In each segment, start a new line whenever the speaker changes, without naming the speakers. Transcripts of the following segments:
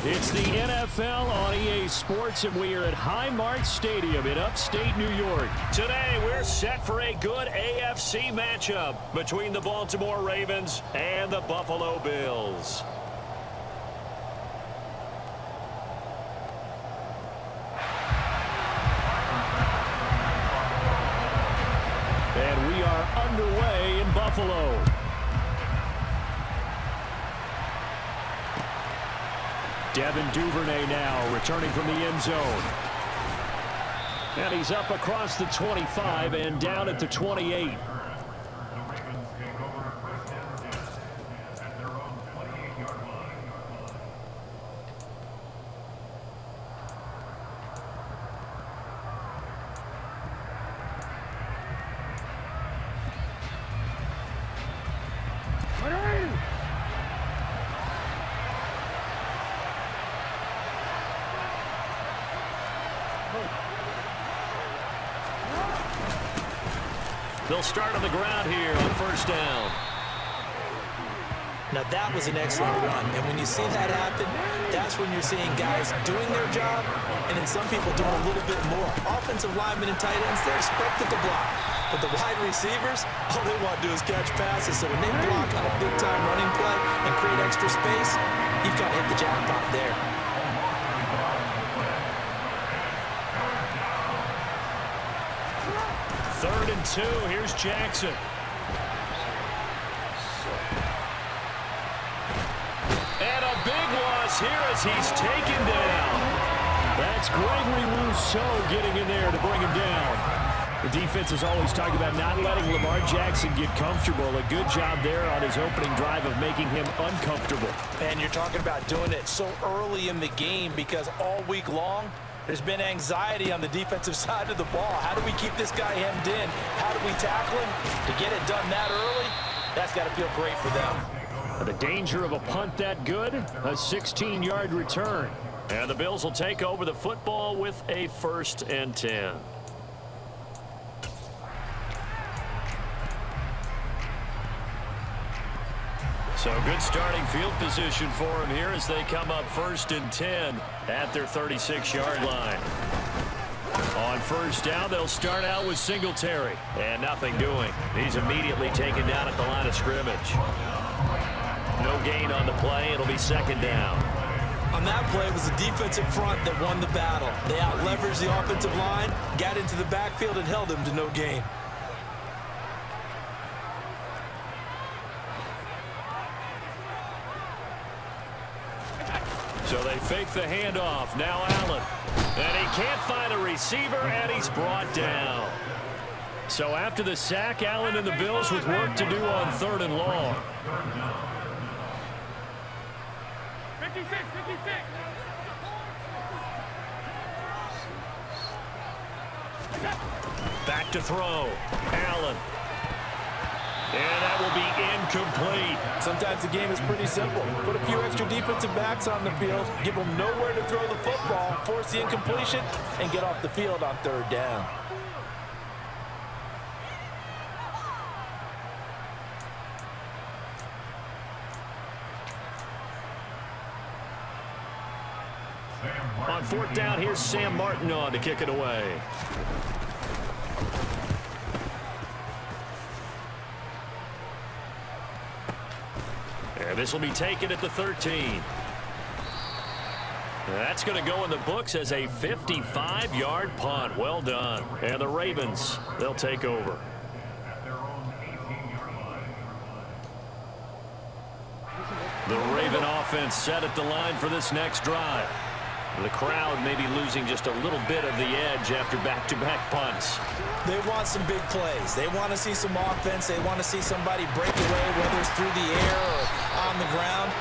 It's the NFL on EA Sports, and we are at Highmark Stadium in upstate New York. Today, we're set for a good AFC matchup between the Baltimore Ravens and the Buffalo Bills. And we are underway in Buffalo. Devin Duvernay now returning from the end zone. And he's up across the 25 and down at the 28. They'll start on the ground here on first down.
Now that was an excellent run, and when you see that happen, that's when you're seeing guys doing their job, and then some people doing a little bit more. Offensive linemen and tight ends, they're expected to block. But the wide receivers, all they want to do is catch passes. So when they block on a big-time running play and create extra space, you've got to hit the jackpot there.
Third and 2. Here's Jackson. And a big loss here as he's taken down. That's Gregory Rousseau getting in there to bring him down. The defense is always talking about not letting Lamar Jackson get comfortable. A good job there on his opening drive of making him uncomfortable.
And you're talking about doing it so early in the game because all week long, there's been anxiety on the defensive side of the ball. How do we keep this guy hemmed in? How do we tackle him? To get it done that early, that's got to feel great for them.
The danger of a punt that good, a 16-yard return. And the Bills will take over the football with a 1st and 10. So good starting field position for him here as they come up 1st and 10 at their 36-yard line. On first down, they'll start out with Singletary. And nothing doing. He's immediately taken down at the line of scrimmage. No gain on the play. It'll be 2nd down.
On that play, it was the defensive front that won the battle. They out-leveraged the offensive line, got into the backfield, and held him to no gain.
So they fake the handoff. Now Allen. And he can't find a receiver, and he's brought down. So after the sack, Allen and the Bills with work to do on 3rd and long.
56.
Back to throw. Allen. And that will be incomplete.
Sometimes the game is pretty simple. Put a few extra defensive backs on the field, give them nowhere to throw the football, force the incompletion, and get off the field on 3rd down.
On 4th down, here's Sam Martin on to kick it away. And this will be taken at the 13. That's going to go in the books as a 55-yard punt. Well done. And the Ravens, they'll take over. The Raven offense set at the line for this next drive. The crowd may be losing just a little bit of the edge after back-to-back punts.
They want some big plays. They want to see some offense. They want to see somebody break away, whether it's through the air or on the ground.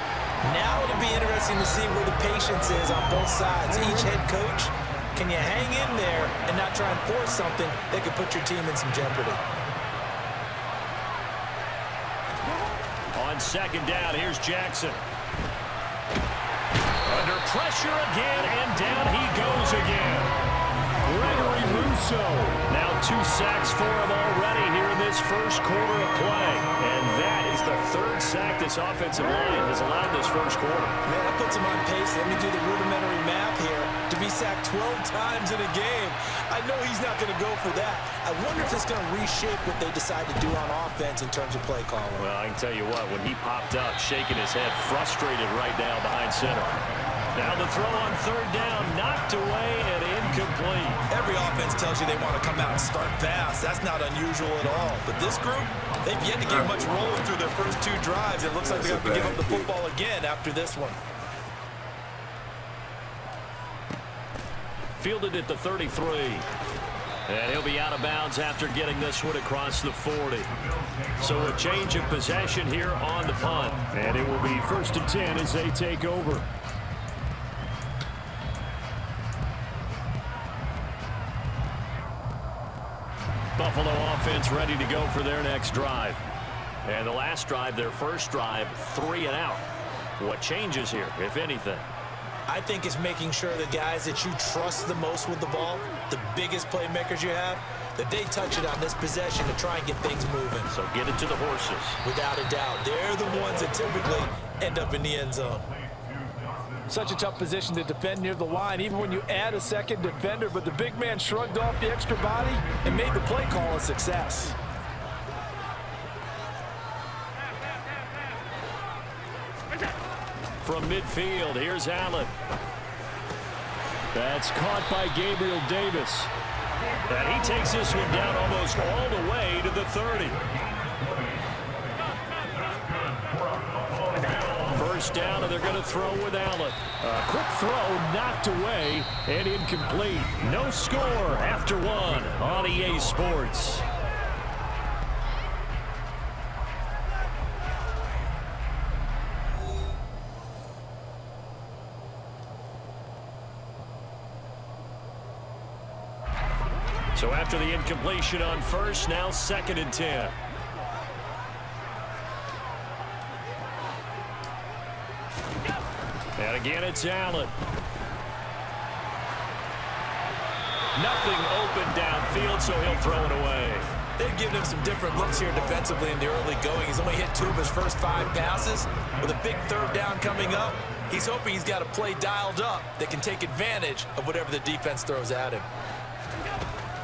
Now it'll be interesting to see where the patience is on both sides. Each head coach, can you hang in there and not try and force something that could put your team in some jeopardy?
On 2nd down, here's Jackson. Under pressure again, and down he goes again. Now 2 sacks for him already here in this first quarter of play. And that is the 3rd sack this offensive line has allowed this first quarter.
Man, that puts him on pace. Let me do the rudimentary math here. To be sacked 12 times in a game, I know he's not going to go for that. I wonder if it's going to reshape what they decide to do on offense in terms of play calling.
Well, I can tell you what, when he popped up, shaking his head, frustrated right now behind center. Now the throw on 3rd down, knocked away and incomplete.
Every offense tells you they want to come out and start fast. That's not unusual at all. But this group, they've yet to get much rolling through their first 2 drives. It looks like they're going to give up the football again after this one.
Fielded at the 33. And he'll be out of bounds after getting this one across the 40. So a change of possession here on the punt. And it will be 1st and 10 as they take over. Buffalo offense ready to go for their next drive. And the last drive, their first drive, 3 and out. What changes here, if anything?
I think it's making sure the guys that you trust the most with the ball, the biggest playmakers you have, that they touch it on this possession to try and get things moving.
So get it to the horses.
Without a doubt. They're the ones that typically end up in the end zone.
Such a tough position to defend near the line, even when you add a second defender, but the big man shrugged off the extra body and made the play call a success.
From midfield, here's Allen. That's caught by Gabriel Davis. And he takes this one down almost all the way to the 30. First down, and they're going to throw with Allen. A quick throw knocked away and incomplete. No score after 1 on EA Sports. So after the incompletion on first, now 2nd and 10. And again, it's Allen. Nothing open downfield, so he'll throw it away.
They've given him some different looks here defensively in the early going. He's only hit 2 of his first 5 passes. With a big 3rd down coming up, he's hoping he's got a play dialed up that can take advantage of whatever the defense throws at him.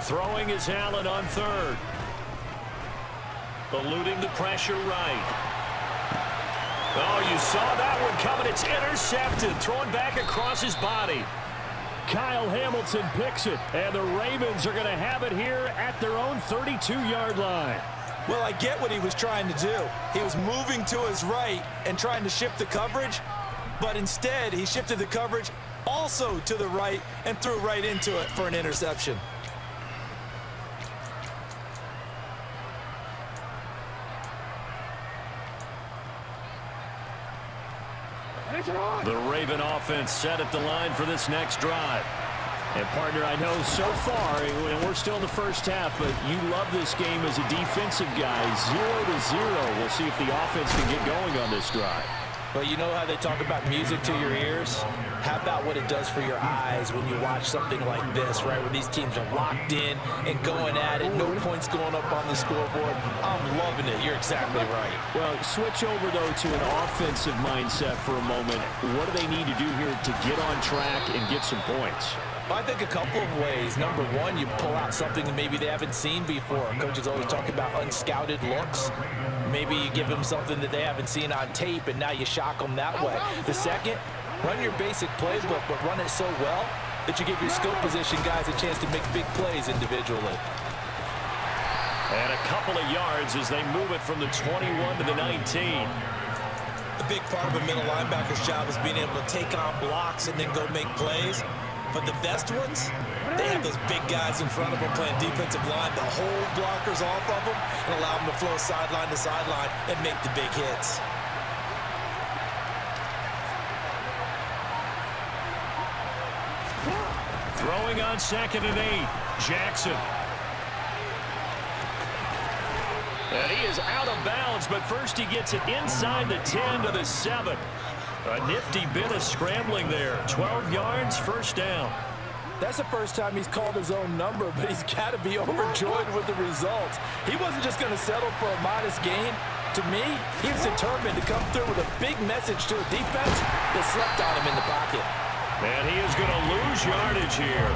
Throwing is Allen on 3rd. Eluding the pressure right. Oh, you saw that one coming. It's intercepted. Thrown back across his body. Kyle Hamilton picks it. And the Ravens are going to have it here at their own 32-yard line.
Well, I get what he was trying to do. He was moving to his right and trying to shift the coverage. But instead, he shifted the coverage also to the right and threw right into it for an interception.
The Raven offense set at the line for this next drive. And, partner, I know so far, and we're still in the first half, but you love this game as a defensive guy. 0-0. We'll see if the offense can get going on this drive.
Well, you know how they talk about music to your ears? How about what it does for your eyes when you watch something like this, right, where these teams are locked in and going at it, no points going up on the scoreboard? I'm loving it. You're exactly right.
Well, switch over, though, to an offensive mindset for a moment. What do they need to do here to get on track and get some points?
I think a couple of ways. Number one, you pull out something that maybe they haven't seen before. Coaches always talk about unscouted looks. Maybe you give them something that they haven't seen on tape, and now you shock them that way. The second, run your basic playbook, but run it so well that you give your skill position guys a chance to make big plays individually.
And a couple of yards as they move it from the 21 to the 19.
A big part of a middle linebacker's job is being able to take on blocks and then go make plays. But the best ones, they have those big guys in front of them playing defensive line to hold blockers off of them and allow them to flow sideline to sideline and make the big hits.
Throwing on 2nd and 8, Jackson. And he is out of bounds, but first he gets it inside the 10 to the 7. A nifty bit of scrambling there. 12 yards, first down.
That's the first time he's called his own number, but he's got to be overjoyed with the results. He wasn't just going to settle for a modest gain. To me, he was determined to come through with a big message to a defense that slept on him in the pocket.
And he is going to lose yardage here.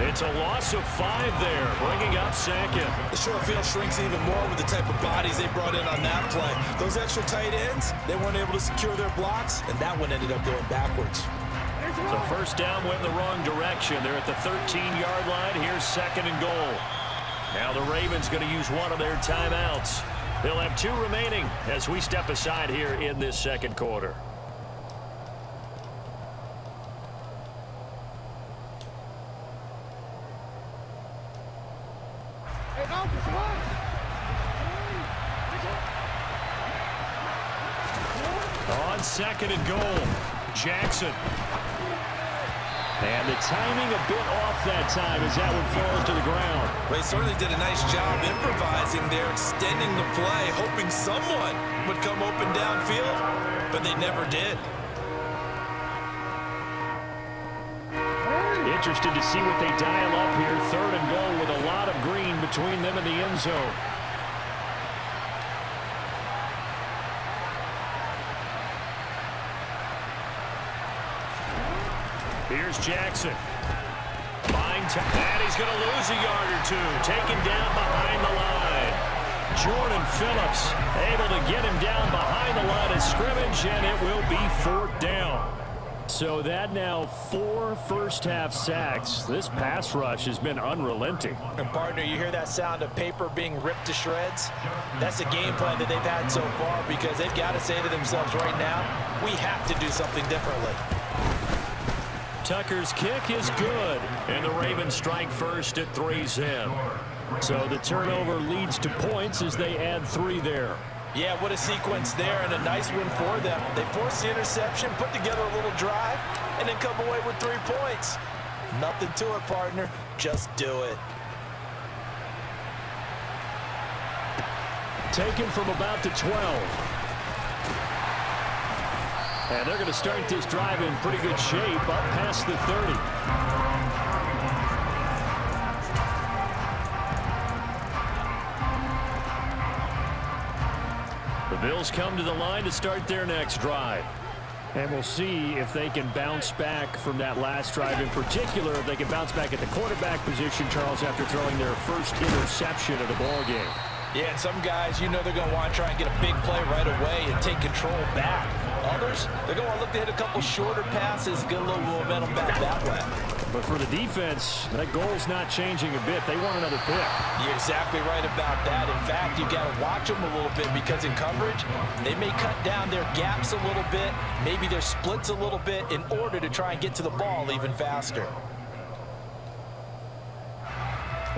It's a loss of 5 there, bringing up second.
The short field shrinks even more with the type of bodies they brought in on that play. Those extra tight ends, they weren't able to secure their blocks, and that one ended up going backwards.
So first down went in the wrong direction. They're at the 13-yard line. Here's second and goal. Now the Ravens going to use one of their timeouts. They'll have 2 remaining as we step aside here in this second quarter. On second and goal, Jackson. And the timing a bit off that time as that one falls to the ground.
They certainly did a nice job improvising there, extending the play, hoping someone would come open downfield, but they never did.
Interested to see what they dial up here. Third and goal with a lot of green between them and the end zone. Here's Jackson. And he's going to lose a yard or 2. Taken down behind the line. Jordan Phillips able to get him down behind the line of scrimmage, and it will be 4th down. So that now 4 first-half sacks. This pass rush has been unrelenting.
And, partner, you hear that sound of paper being ripped to shreds? That's the game plan that they've had so far because they've got to say to themselves right now, we have to do something differently.
Tucker's kick is good, and the Ravens strike first at 3-zip. So the turnover leads to points as they add 3 there.
Yeah, what a sequence there, and a nice win for them. They forced the interception, put together a little drive, and then come away with 3 points. Nothing to it, partner. Just do it.
Taken from about the 12. And they're going to start this drive in pretty good shape up past the 30. The Bills come to the line to start their next drive. And we'll see if they can bounce back from that last drive. In particular, if they can bounce back at the quarterback position, Charles, after throwing their first interception of the ballgame.
Yeah, and some guys, you know they're going to want to try and get a big play right away and take control back. Others, they're going to look to hit a couple shorter passes, get a little momentum back that way.
But for the defense, that goal's not changing a bit. They want another pick.
You're exactly right about that. In fact, you got to watch them a little bit because in coverage, they may cut down their gaps a little bit, maybe their splits a little bit in order to try and get to the ball even faster.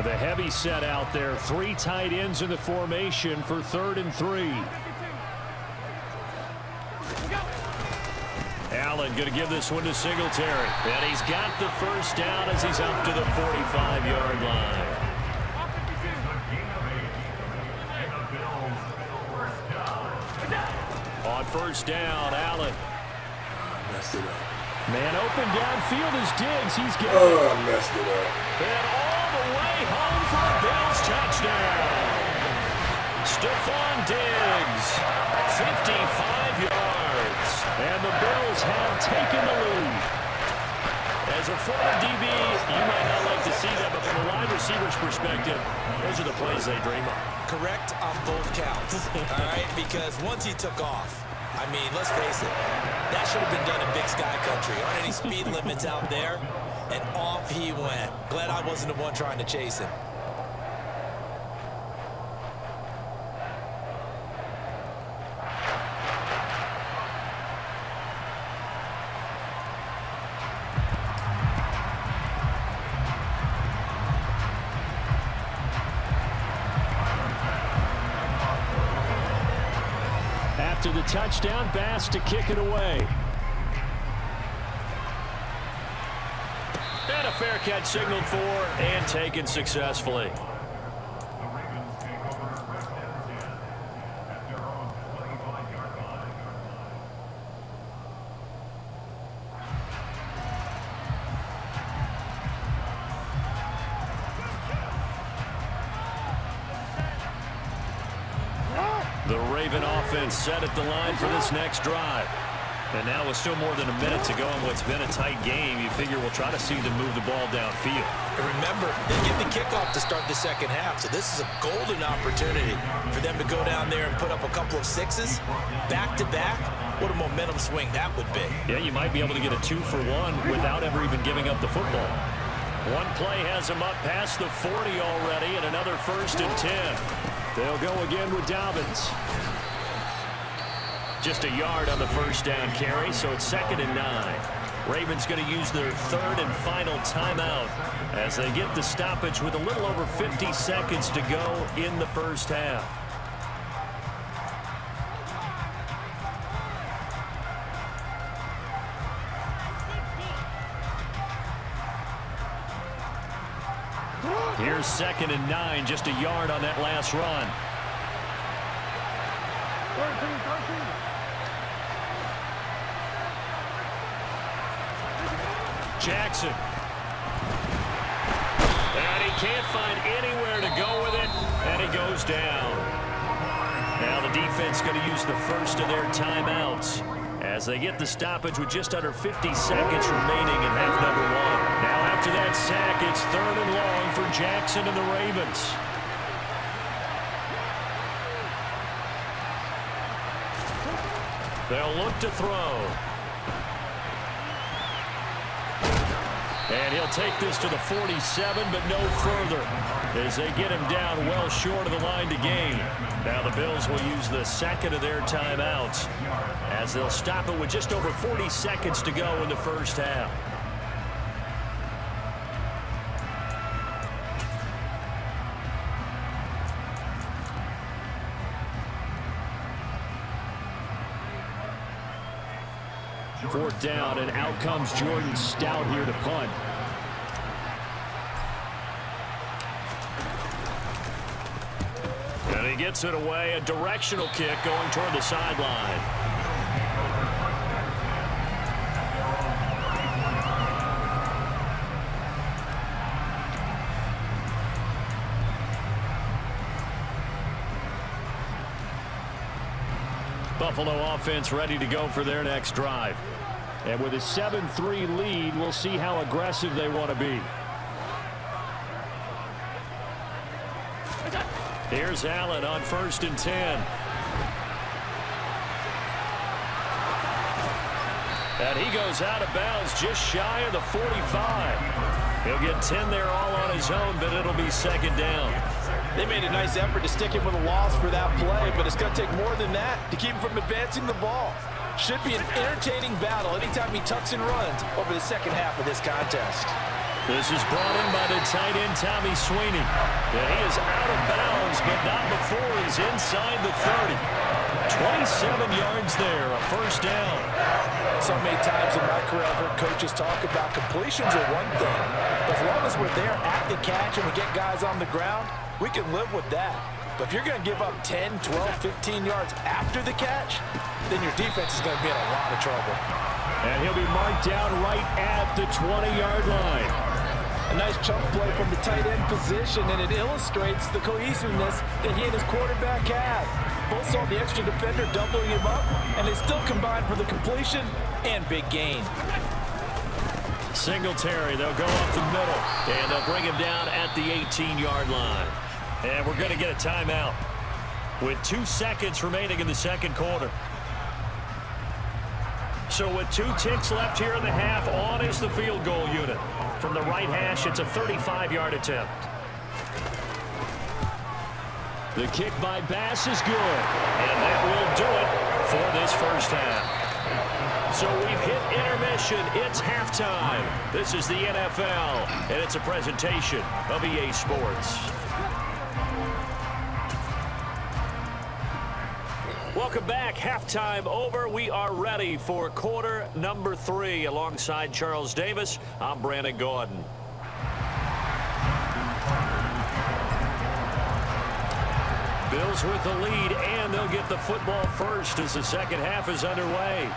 The heavy set out there. 3 tight ends in the formation for 3rd and 3. Allen going to give this one to Singletary. And he's got the first down as he's up to the 45-yard line. On first down, Allen.
Messed it up.
Man open downfield is Diggs. He's getting
Oh, I messed it up.
And all the way home for a Bills touchdown. Stephon Diggs, 55 yards. And the Bills have taken the lead. As a former DB, you might not like to see that, but from a wide receiver's perspective, those are the plays they dream of.
Correct on both counts, all right? Because once he took off, I mean, let's face it, that should have been done in Big Sky Country. Aren't any speed limits out there? And off he went. Glad I wasn't the one trying to chase him.
After the touchdown, Bass to kick it away. And a fair catch signaled for and taken successfully. The Raven offense set at the line for this next drive. And now with still more than a minute to go in what's been a tight game, you figure we'll try to see them move the ball downfield.
And remember, they get the kickoff to start the second half, so this is a golden opportunity for them to go down there and put up a couple of sixes back-to-back. What a momentum swing that would be.
Yeah, you might be able to get a 2-for-1 without ever even giving up the football. One play has them up past the 40 already, and another 1st and 10. They'll go again with Dobbins. Just a yard on the first down carry, so it's 2nd and 9. Ravens going to use their 3rd and final timeout as they get the stoppage with a little over 50 seconds to go in the first half. Here's 2nd and 9, just a yard on that last run.
13.
Jackson. And he can't find anywhere to go with it, and he goes down. Now the defense going to use the first of their timeouts as they get the stoppage with just under 50 seconds remaining in half number 1. Now after that sack, it's 3rd and long for Jackson and the Ravens. They'll look to throw. And he'll take this to the 47, but no further as they get him down well short of the line to gain. Now the Bills will use the 2nd of their timeouts as they'll stop it with just over 40 seconds to go in the first half. Fourth down, and out comes Jordan Stout here to punt. And he gets it away, a directional kick going toward the sideline. Buffalo offense ready to go for their next drive. And with a 7-3 lead, we'll see how aggressive they want to be. Here's Allen on 1st and 10. And he goes out of bounds just shy of the 45. He'll get 10 there all on his own, but it'll be 2nd down.
They made a nice effort to stick him with a loss for that play, but it's going to take more than that to keep him from advancing the ball. Should be an entertaining battle anytime he tucks and runs over the second half of this contest.
This is brought in by the tight end, Tommy Sweeney. Yeah, he is out of bounds, but not before he's inside the 30. 27 yards there, a 1st down.
So many times in my career, I've heard coaches talk about completions are one thing. As long as we're there at the catch and we get guys on the ground, we can live with that. But if you're going to give up 10, 12, 15 yards after the catch, then your defense is going to be in a lot of trouble.
And he'll be marked down right at the 20-yard line.
A nice chunk play from the tight end position, and it illustrates the cohesiveness that he and his quarterback have. Both saw the extra defender doubling him up, and they still combined for the completion and big gain.
Singletary, they'll go up the middle, and they'll bring him down at the 18-yard line. And we're going to get a timeout with 2 seconds remaining in the second quarter. So with 2 ticks left here in the half, on is the field goal unit. From the right hash, it's a 35-yard attempt. The kick by Bass is good, and that will do it for this first half. So we've hit intermission. It's halftime. This is the NFL, and it's a presentation of EA Sports. Welcome back. Halftime over. We are ready for quarter number 3. Alongside Charles Davis, I'm Brandon Gordon. Bills with the lead, and they'll get the football first as the second half is underway.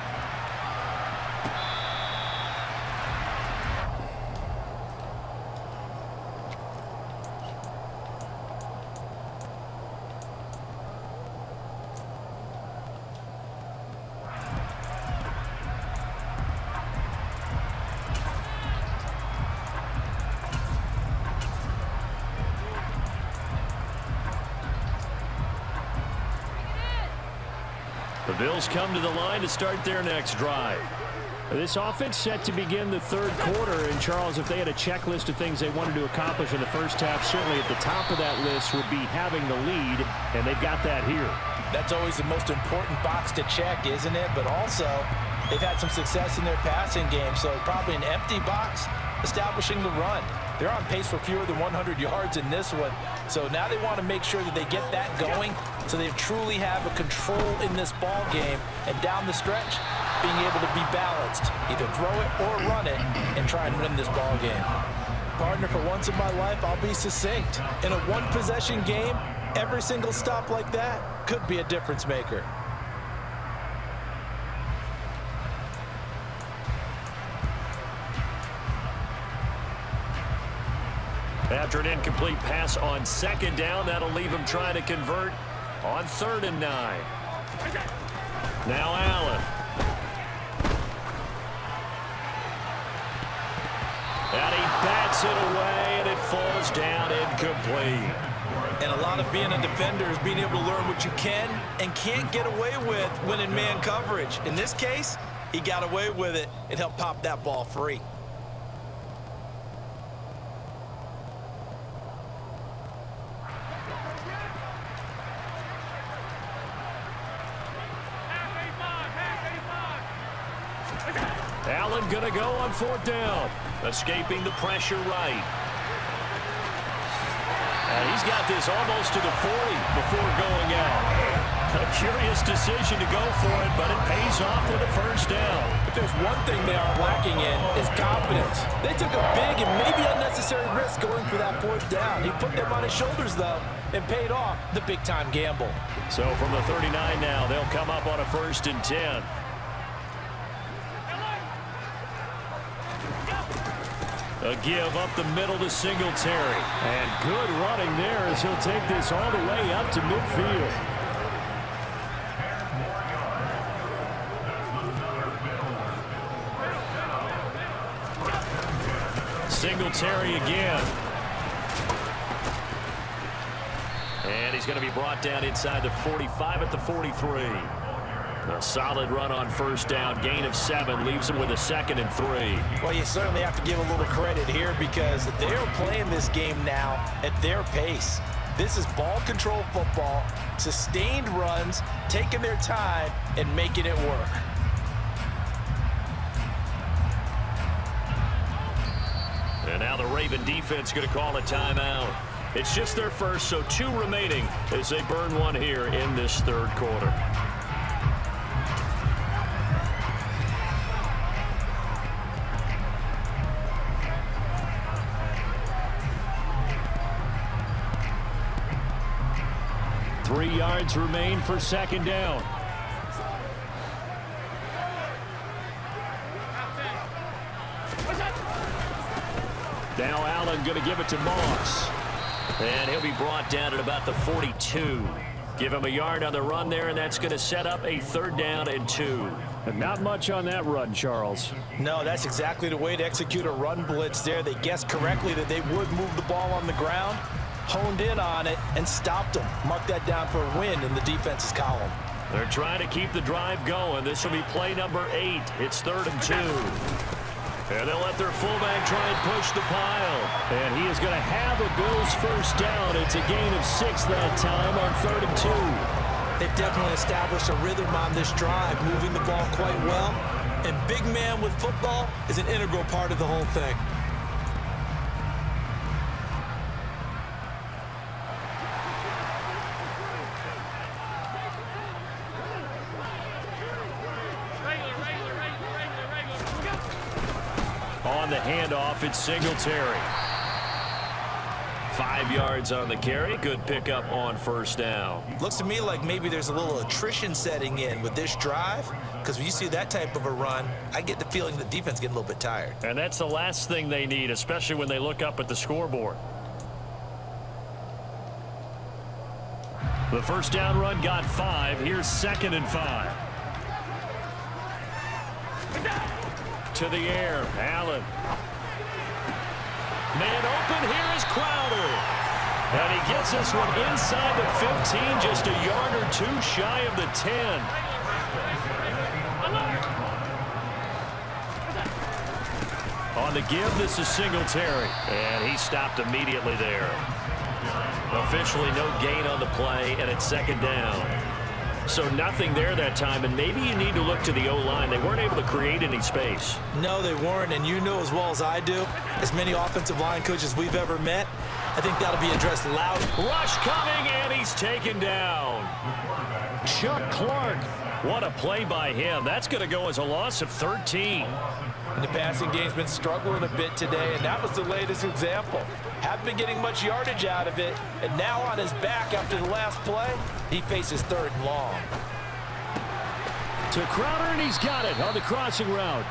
The Bills come to the line to start their next drive.
This offense set to begin the third quarter. And, Charles, if they had a checklist of things they wanted to accomplish in the first half, certainly at the top of that list would be having the lead, and they've got that here.
That's always the most important box to check, isn't it? But also, they've had some success in their passing game, so probably an empty box establishing the run. They're on pace for fewer than 100 yards in this one, so now they want to make sure that they get that going so they truly have a control in this ball game, and down the stretch, being able to be balanced, either throw it or run it, and try and win this ball game. Partner, for once in my life, I'll be succinct. In a one-possession game, every single stop like that could be a difference maker.
After an incomplete pass on second down, that'll leave him trying to convert on 3rd and 9. Now Allen. And he bats it away, and it falls down incomplete.
And a lot of being a defender is being able to learn what you can and can't get away with when in man coverage. In this case, he got away with it and helped pop that ball free.
Allen going to go on 4th down. Escaping the pressure right. And he's got this almost to the 40 before going out. A curious decision to go for it, but it pays off with a 1st down.
If there's one thing they are lacking in, it's confidence. They took a big and maybe unnecessary risk going for that 4th down. He put them on his shoulders, though, and paid off the big-time gamble.
So from the 39 now, they'll come up on a 1st and 10. A give up the middle to Singletary.
And good running there as he'll take this all the way up to midfield.
Singletary again. And he's going to be brought down inside the 45 at the 43. A solid run on 1st down, gain of 7, leaves him with a 2nd and 3.
Well, you certainly have to give a little credit here because they're playing this game now at their pace. This is ball control football, sustained runs, taking their time and making it work.
And now the Raven defense going to call a timeout. It's just their first, so 2 remaining as they burn one here in this 3rd quarter.
Three yards remain for 2nd down.
Now Allen going to give it to Moss. And he'll be brought down at about the 42. Give him a yard on the run there, and that's going to set up a 3rd down and 2.
And not much on that run, Charles.
No, that's exactly the way to execute a run blitz there. They guessed correctly that they would move the ball on the ground, honed in on it, and stopped them. Mark that down for a win in the defense's column.
They're trying to keep the drive going. This will be play number 8. It's 3rd and 2. And they'll let their fullback try and push the pile.
And he is going to have a Bills 1st down. It's a gain of 6 that time on 3rd and 2.
They've definitely established a rhythm on this drive, moving the ball quite well. And big man with football is an integral part of the whole thing.
On the handoff, it's Singletary. 5 yards on the carry. Good pickup on 1st down.
Looks to me like maybe there's a little attrition setting in with this drive, because when you see that type of a run, I get the feeling the defense getting a little bit tired.
And that's the last thing they need, especially when they look up at the scoreboard. The 1st down run got 5. Here's 2nd and 5. To the air, Allen. Man open, here is Crowder. And he gets this one inside the 15, just a yard or 2 shy of the 10. On the give, this is Singletary. And he stopped immediately there. Officially no gain on the play, and it's second down. So nothing there that time, and maybe you need to look to the O-line. They weren't able to create any space.
No, they weren't, and you know as well as I do, as many offensive line coaches we've ever met, I think that'll be addressed loud.
Rush coming, and he's taken down. Chuck Clark. What a play by him. That's going to go as a loss of 13.
And the passing game's been struggling a bit today, and that was the latest example. Haven't been getting much yardage out of it, and now on his back after the last play, he faces third and long.
To Crowder, and he's got it on the crossing route.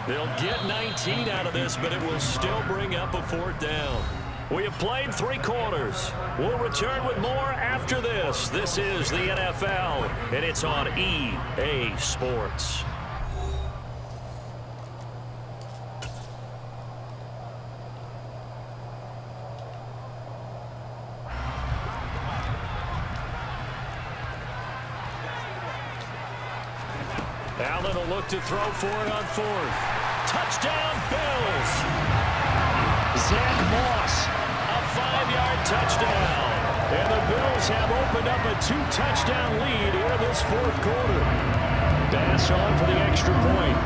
They'll get 19 out of this, but it will still bring up a fourth down. We have played 3 quarters. We'll return with more after this. This is the NFL, and it's on EA Sports. Allen will look to throw for it on 4th. Touchdown, Bills. Zach Moss, a 5-yard touchdown. And the Bills have opened up a 2-touchdown lead here in this 4th quarter. Bass on for the extra point.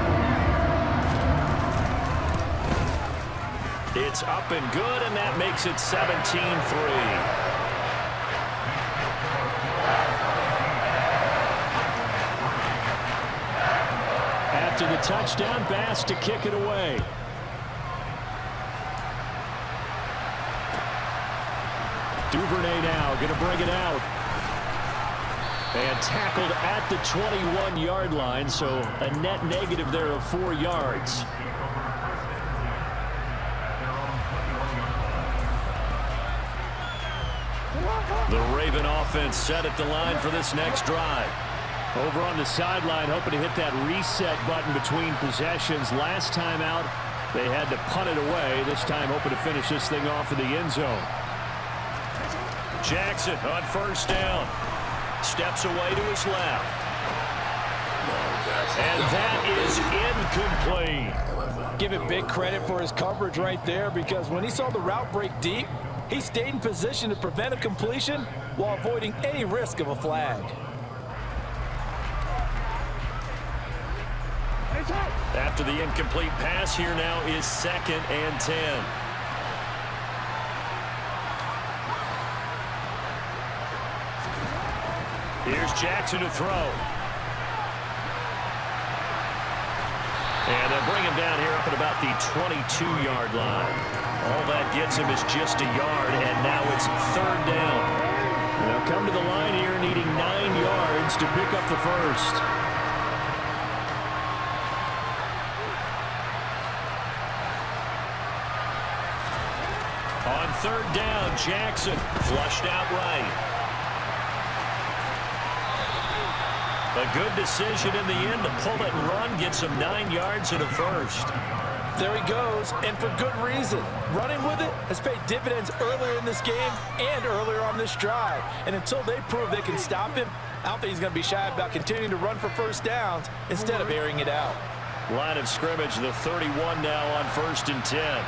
It's up and good, and that makes it 17-3. After the touchdown, Bass to kick it away. Duvernay now going to bring it out. And tackled at the 21-yard line, so a net negative there of 4 yards. The Raven offense set at the line for this next drive. Over on the sideline, hoping to hit that reset button between possessions. Last time out, they had to punt it away. This time, hoping to finish this thing off in the end zone. Jackson on first down. Steps away to his left. And that is incomplete.
Give it big credit for his coverage right there, because when he saw the route break deep, he stayed in position to prevent a completion while avoiding any risk of a flag.
After the incomplete pass, here now is 2nd and 10. Here's Jackson to throw. And they'll bring him down here up at about the 22-yard line. All that gets him is just a yard, and now it's 3rd down. They'll come to the line here needing 9 yards to pick up the first. On 3rd down, Jackson flushed out right. A good decision in the end to pull it and run, get some 9 yards and a first.
There he goes, and for good reason. Running with it has paid dividends earlier in this game and earlier on this drive. And until they prove they can stop him, I don't think he's going to be shy about continuing to run for first downs instead of airing it out.
Line of scrimmage, the 31 now on 1st and 10.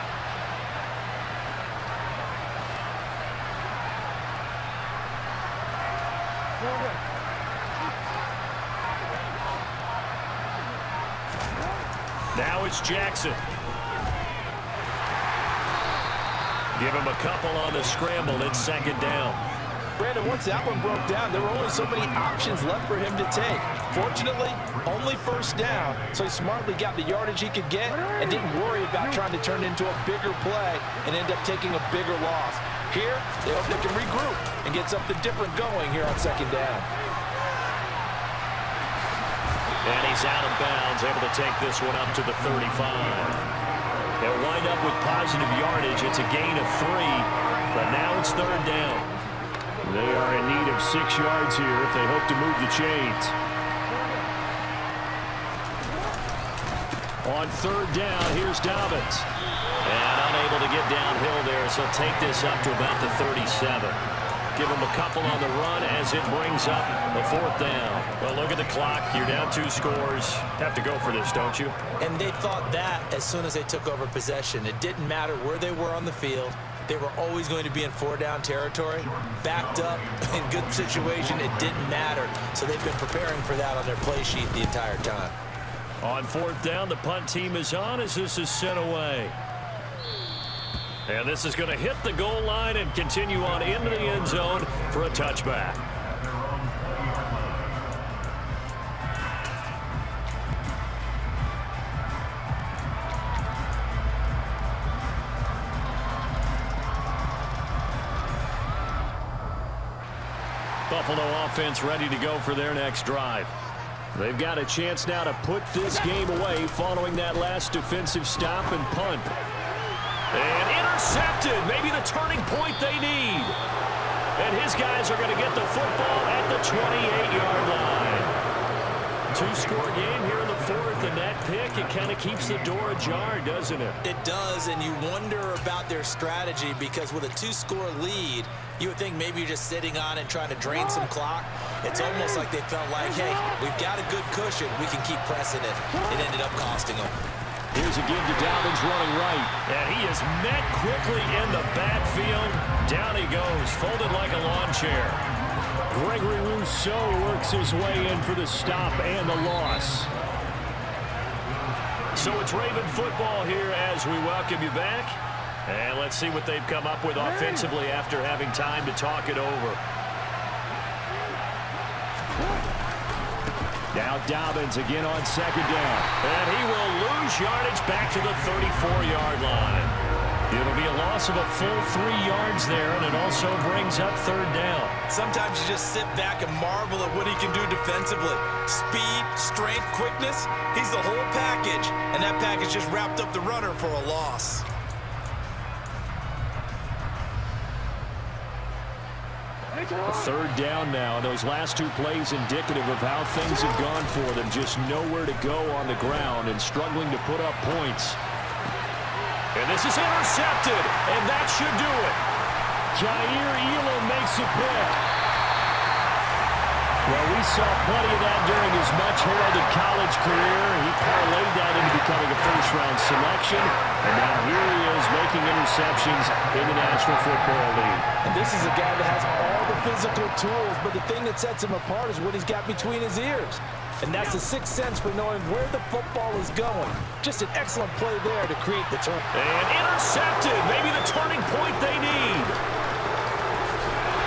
Now it's Jackson. Give him a couple on the scramble. It's 2nd down.
Brandon, once that one broke down, there were only so many options left for him to take. Fortunately, only 1st down, so he smartly got the yardage he could get and didn't worry about trying to turn it into a bigger play and end up taking a bigger loss. Here, they hope they can regroup and get something different going here on 2nd down.
And he's out of bounds, able to take this one up to the 35. They'll wind up with positive yardage. It's a gain of 3, but now it's 3rd down. They are in need of 6 yards here if they hope to move the chains. On 3rd down, here's Dobbins. And unable to get downhill there, so take this up to about the 37. give them a couple on the run as it brings up a 4th down. Well, look at the clock. You're down 2 scores. Have to go for this, don't you?
And they thought that as soon as they took over possession. It didn't matter where they were on the field. They were always going to be in 4-down territory, backed up, in good situation. It didn't matter. So they've been preparing for that on their play sheet the entire time.
On 4th down, the punt team is on as this is sent away. And this is going to hit the goal line and continue on into the end zone for a touchback. Buffalo offense ready to go for their next drive. They've got a chance now to put this game away following that last defensive stop and punt. And intercepted. Maybe the turning point they need. And his guys are going to get the football at the 28-yard line. 2-score game here in the 4th, and that pick, it kind of keeps the door ajar, doesn't it?
It does, and you wonder about their strategy because with a 2-score lead, you would think maybe you're just sitting on it trying to drain some clock. It's almost like they felt like, hey, we've got a good cushion. We can keep pressing it. It ended up costing them.
Here's a give to Dobbins running right. And he is met quickly in the backfield. Down he goes, folded like a lawn chair. Gregory Rousseau works his way in for the stop and the loss. So it's Raven football here as we welcome you back. And let's see what they've come up with offensively after having time to talk it over. Now Dobbins again on 2nd down. And he will lose yardage back to the 34-yard line. It'll be a loss of a full 3 yards there, and it also brings up 3rd down.
Sometimes you just sit back and marvel at what he can do defensively. Speed, strength, quickness, he's the whole package. And that package just wrapped up the runner for a loss.
A 3rd down now, and those last 2 plays indicative of how things have gone for them. Just nowhere to go on the ground and struggling to put up points. And this is intercepted, and that should do it. Jair Elam makes a pick. Well, we saw plenty of that during his much-heralded college career. He parlayed that into becoming a first-round selection. And now here he is making interceptions in the National Football League.
And this is a guy that has all the physical tools, but the thing that sets him apart is what he's got between his ears. And that's the 6th sense for knowing where the football is going. Just an excellent play there to create the turn.
And intercepted. Maybe the turning point they need.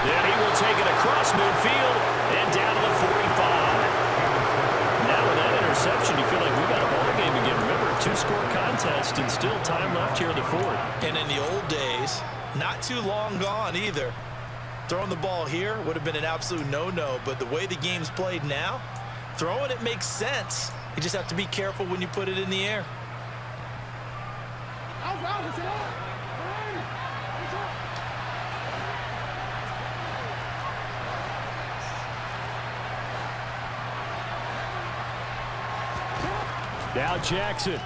Then he will take it across midfield and down to the 45. Now with that interception, you feel like we got a ball game again. Remember, a 2-score contest and still time left here in the 4th.
And in the old days, not too long gone either. Throwing the ball here would have been an absolute no-no, but the way the game's played now, throwing it makes sense. You just have to be careful when you put it in the air.
Now Jackson.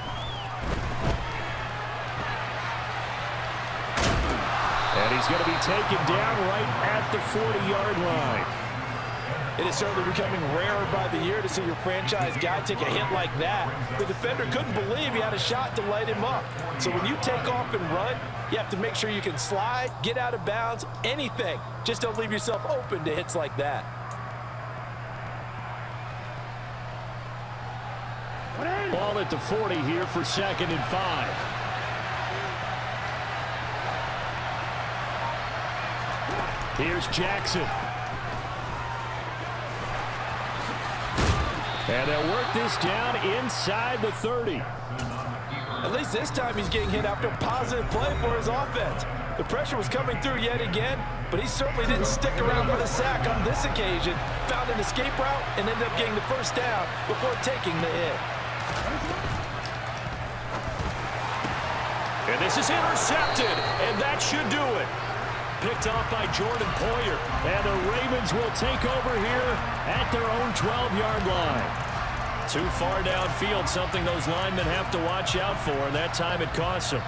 And he's going to be taken down right at the 40-yard line.
It is certainly becoming rarer by the year to see your franchise guy take a hit like that. The defender couldn't believe he had a shot to light him up. So when you take off and run, you have to make sure you can slide, get out of bounds, anything. Just don't leave yourself open to hits like that.
Ball at the 40 here for 2nd and 5. Here's Jackson. And they'll work this down inside the 30.
At least this time he's getting hit after a positive play for his offense. The pressure was coming through yet again, but he certainly didn't stick around for the sack on this occasion. Found an escape route and ended up getting the 1st down before taking the hit.
And this is intercepted, and that should do it. Picked off by Jordan Poyer. And the Ravens will take over here at their own 12-yard line. Too far downfield, something those linemen have to watch out for, and that time it costs them.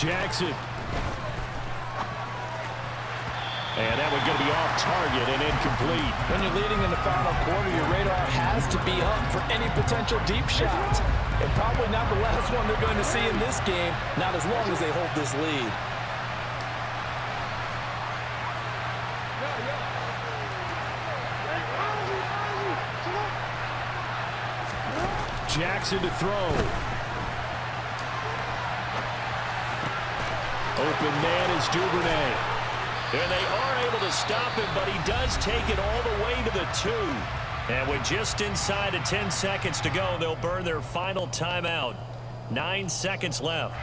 Jackson. And that one going to be off target and incomplete.
When you're leading in the final quarter, your radar has to be up for any potential deep shots. And probably not the last one they're going to see in this game, not as long as they hold this lead.
Jackson to throw. Open man is Duvernay.
And they are able to stop him, but he does take it all the way to the 2. And with just inside of 10 seconds to go, they'll burn their final timeout. 9 seconds left.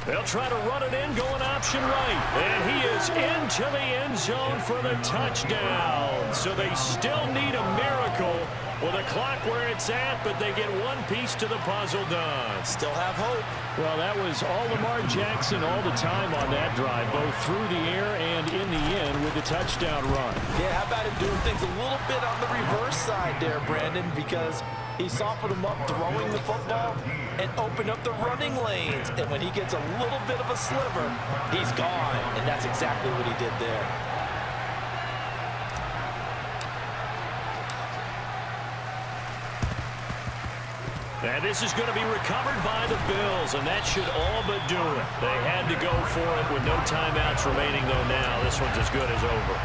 They'll try to run it in, going option right. And he is into the end zone for the touchdown. So they still need a miracle with a clock where it's at, but they get one piece to the puzzle done.
Still have hope.
Well, that was all Lamar Jackson all the time on that drive, both through the air and in the end with the touchdown run.
Yeah, how about him doing things a little bit on the reverse side there, Brandon, because he softened him up throwing the football and opened up the running lanes. And when he gets a little bit of a sliver, he's gone. And that's exactly what he did there.
And this is going to be recovered by the Bills, and that should all but do it. They had to go for it with no timeouts remaining, though now this one's as good as over.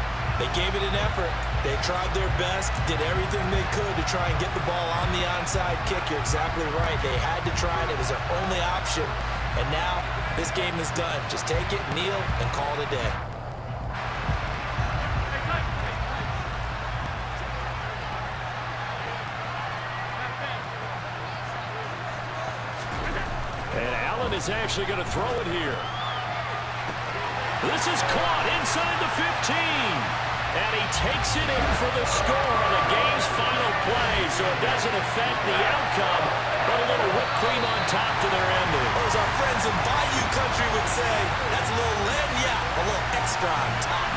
They gave it an effort. They tried their best, did everything they could to try and get the ball on the onside kick. You're exactly right. They had to try it. It was their only option. And now this game is done. Just take it, kneel, and call it a day.
And Allen is actually going to throw it here. This is caught inside the 15. And he takes it in for the score on the game's final play, so it doesn't affect the outcome, but a little whipped cream on top to their ending.
Or as our friends in Bayou Country would say, that's a little lagniappe, a little extra on top.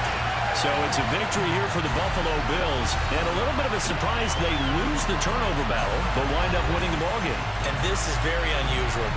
So it's a victory here for the Buffalo Bills, and a little bit of a surprise they lose the turnover battle, but wind up winning the ballgame.
And this is very unusual.